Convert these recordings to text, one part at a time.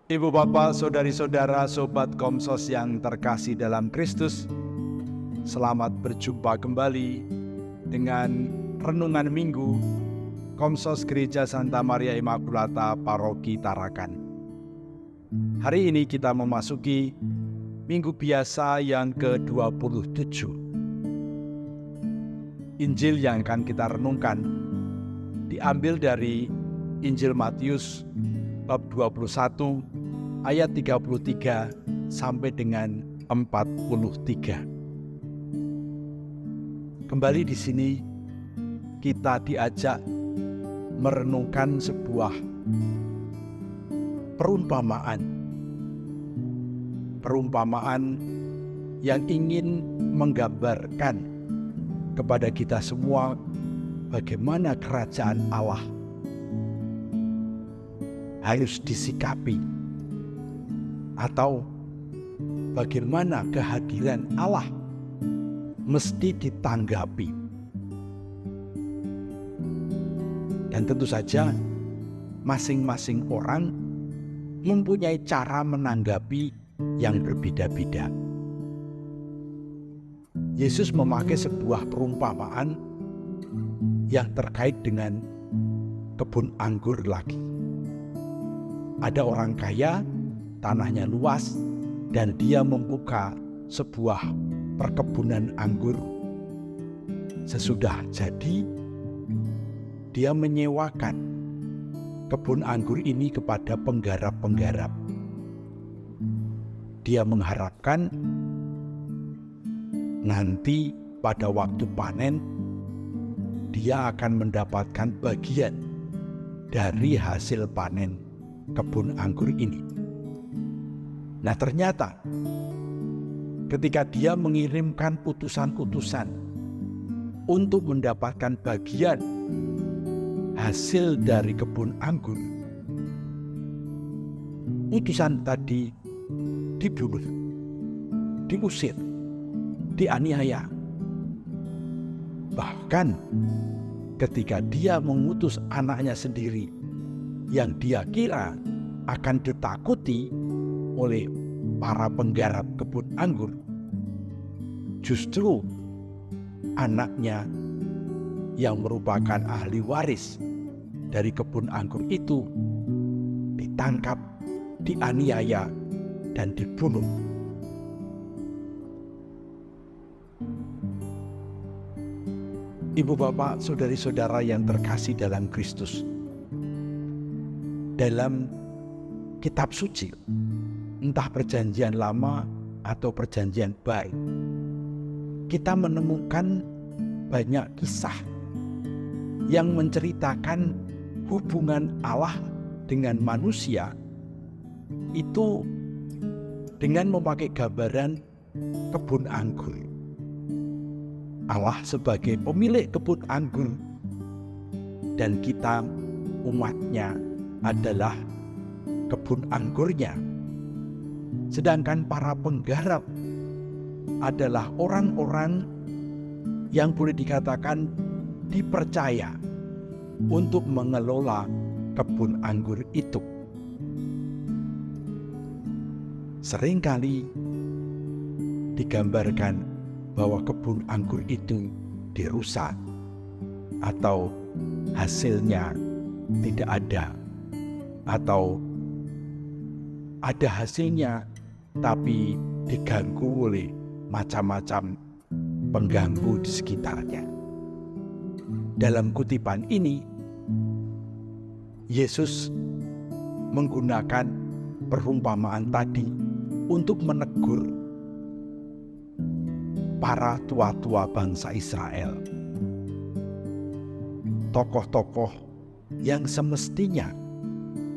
Ibu bapak, saudari-saudara, sobat Komsos yang terkasih dalam Kristus, selamat berjumpa kembali dengan Renungan Minggu Komsos Gereja Santa Maria Immaculata Paroki Tarakan. Hari ini kita memasuki Minggu Biasa yang ke-27. Injil yang akan kita renungkan diambil dari Injil Matius bab 21 ayat 33 sampai dengan 43. Kembali di sini kita diajak merenungkan sebuah perumpamaan yang ingin menggambarkan kepada kita semua bagaimana kerajaan Allah harus disikapi, atau bagaimana kehadiran Allah mesti ditanggapi. Dan tentu saja masing-masing orang mempunyai cara menanggapi yang berbeda-beda. Yesus memakai sebuah perumpamaan yang terkait dengan kebun anggur lagi. Ada orang kaya, tanahnya luas, dan dia membuka sebuah perkebunan anggur. Sesudah jadi, dia menyewakan kebun anggur ini kepada penggarap-penggarap. Dia mengharapkan nanti pada waktu panen, dia akan mendapatkan bagian dari hasil panen kebun anggur ini. Nah, ternyata ketika dia mengirimkan utusan-utusan untuk mendapatkan bagian hasil dari kebun anggur, utusan tadi dibunuh, diusir, dianiaya. Bahkan ketika dia mengutus anaknya sendiri yang dia kira akan ditakuti oleh para penggarap kebun anggur, justru anaknya yang merupakan ahli waris dari kebun anggur itu ditangkap, dianiaya, dan dibunuh. Ibu bapak, saudari-saudara yang terkasih dalam Kristus, dalam kitab suci, entah perjanjian lama atau perjanjian baru, kita menemukan banyak kisah yang menceritakan hubungan Allah dengan manusia itu dengan memakai gambaran kebun anggur. Allah sebagai pemilik kebun anggur, dan kita umatnya adalah kebun anggurnya. Sedangkan para penggarap adalah orang-orang yang boleh dikatakan dipercaya untuk mengelola kebun anggur itu. Seringkali digambarkan bahwa kebun anggur itu dirusak atau hasilnya tidak ada, atau ada hasilnya tapi diganggu oleh macam-macam pengganggu di sekitarnya. Dalam kutipan ini, Yesus menggunakan perumpamaan tadi untuk menegur para tua-tua bangsa Israel, tokoh-tokoh yang semestinya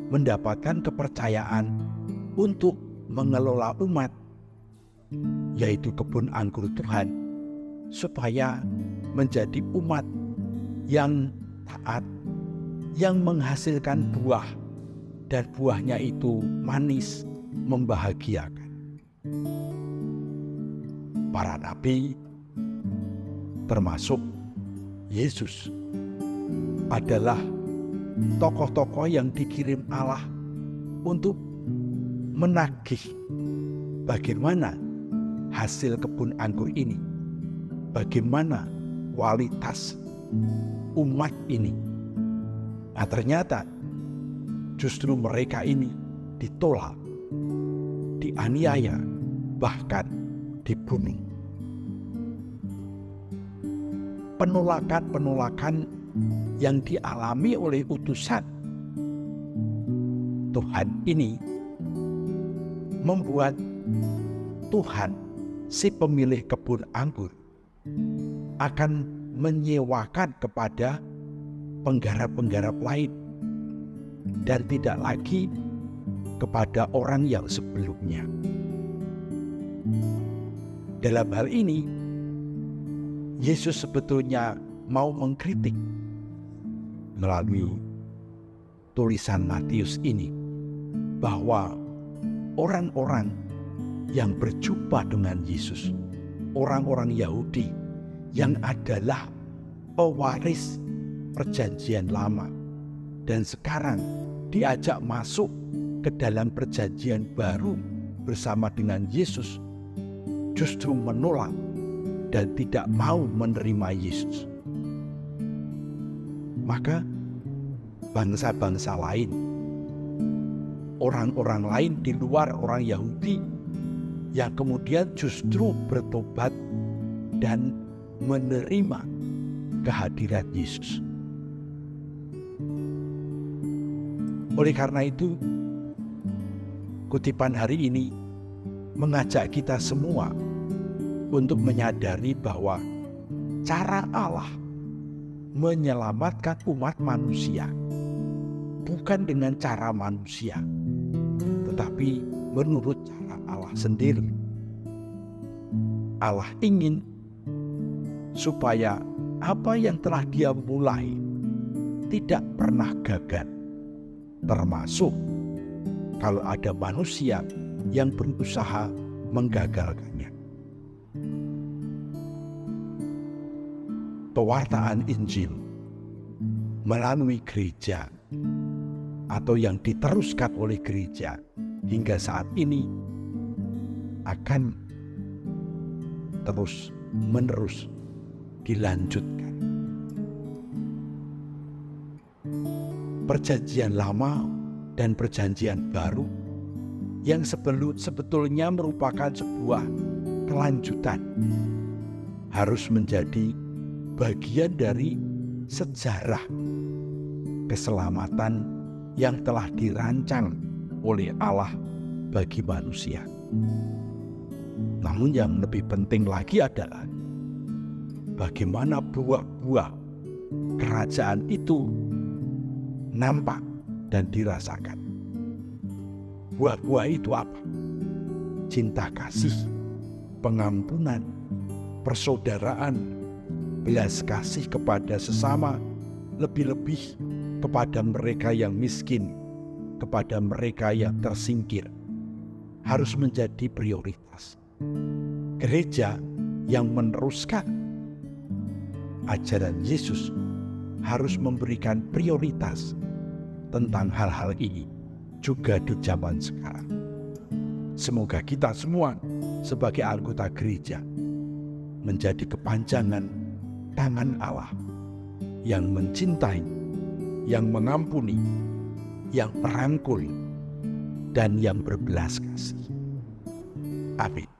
mendapatkan kepercayaan untuk mengelola umat, yaitu kebun anggur Tuhan, supaya menjadi umat yang taat, yang menghasilkan buah, dan buahnya itu manis, membahagiakan. Para nabi, termasuk Yesus, adalah tokoh-tokoh yang dikirim Allah untuk menagih bagaimana hasil kebun anggur ini, bagaimana kualitas umat ini. Nah, ternyata justru mereka ini ditolak, dianiaya, bahkan dibunuh. Penolakan-penolakan yang dialami oleh utusan Tuhan ini membuat Tuhan, si pemilik kebun anggur, akan menyewakan kepada penggarap-penggarap lain dan tidak lagi kepada orang yang sebelumnya. Dalam hal ini, Yesus sebetulnya mau mengkritik melalui tulisan Matius ini bahwa orang-orang yang berjumpa dengan Yesus, orang-orang Yahudi yang adalah pewaris perjanjian lama dan sekarang diajak masuk ke dalam perjanjian baru bersama dengan Yesus, justru menolak dan tidak mau menerima Yesus. Maka bangsa-bangsa lain, orang-orang lain di luar orang Yahudi yang kemudian justru bertobat dan menerima kehadiran Yesus. Oleh karena itu, kutipan hari ini mengajak kita semua untuk menyadari bahwa cara Allah menyelamatkan umat manusia bukan dengan cara manusia, tetapi menurut cara Allah sendiri. Allah ingin supaya apa yang telah Dia mulai tidak pernah gagal, termasuk kalau ada manusia yang berusaha menggagalkannya. Pewartaan Injil melalui gereja atau yang diteruskan oleh gereja hingga saat ini akan terus menerus dilanjutkan. Perjanjian lama dan perjanjian baru yang sebetulnya merupakan sebuah kelanjutan harus menjadi bagian dari sejarah keselamatan yang telah dirancang oleh Allah bagi manusia. Namun yang lebih penting lagi adalah bagaimana buah-buah kerajaan itu nampak dan dirasakan. Buah-buah itu apa? Cinta kasih, pengampunan, persaudaraan, belas kasih kepada sesama, lebih-lebih kepada mereka yang miskin, kepada mereka yang tersingkir, harus menjadi prioritas. Gereja yang meneruskan ajaran Yesus harus memberikan prioritas tentang hal-hal ini juga di zaman sekarang. Semoga kita semua sebagai anggota gereja menjadi kepanjangan tangan Allah yang mencintai, yang mengampuni, yang merangkul, dan yang berbelas kasih. Amin.